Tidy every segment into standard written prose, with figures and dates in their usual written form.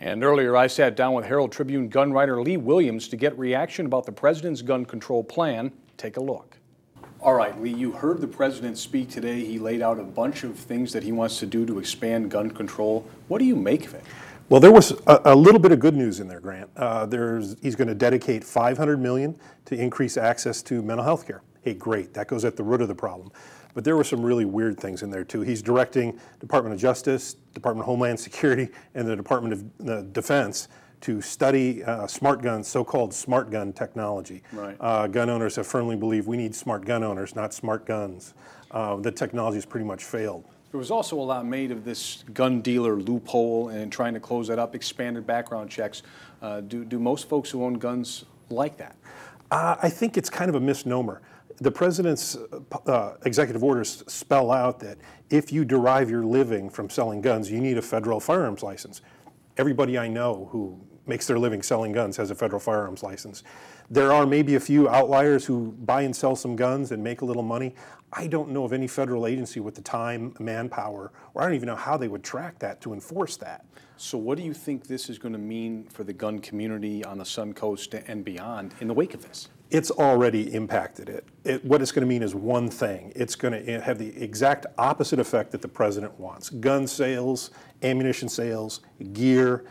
And earlier I sat down with Herald-Tribune gun writer Lee Williams to get reaction about the president's gun control plan. Take a look. All right, Lee, you heard the president speak today. He laid out a bunch of things that he wants to do to expand gun control. What do you make of it? Well, there was a little bit of good news in there, Grant. He's going to dedicate $500 million to increase access to mental health care. Hey, great, that goes at the root of the problem. But there were some really weird things in there too. He's directing Department of Justice, Department of Homeland Security, and the Department of Defense to study smart guns, so-called smart gun technology. Right. Gun owners have firmly believed we need smart gun owners, not smart guns. The technology has pretty much failed. There was also a lot made of this gun dealer loophole and trying to close that up, expanded background checks. Do most folks who own guns like that? I think it's kind of a misnomer. The president's executive orders spell out that if you derive your living from selling guns, you need a federal firearms license. Everybody I know who makes their living selling guns has a federal firearms license. There are maybe a few outliers who buy and sell some guns and make a little money. I don't know of any federal agency with the time, manpower, or I don't even know how they would track that to enforce that. So what do you think this is going to mean for the gun community on the Sun Coast and beyond in the wake of this? It's already impacted it. What it's going to mean is one thing. It's going to have the exact opposite effect that the president wants. Gun sales, ammunition sales, gear,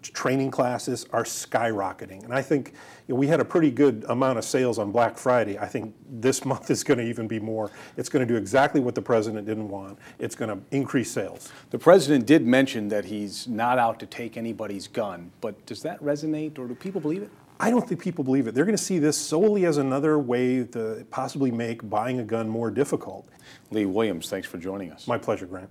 training classes are skyrocketing. And I think we had a pretty good amount of sales on Black Friday. I think this month is going to even be more. It's going to do exactly what the president didn't want. It's going to increase sales. The president did mention that he's not out to take anybody's gun, but does that resonate, or do people believe it? I don't think people believe it. They're going to see this solely as another way to possibly make buying a gun more difficult. Lee Williams, thanks for joining us. My pleasure, Grant.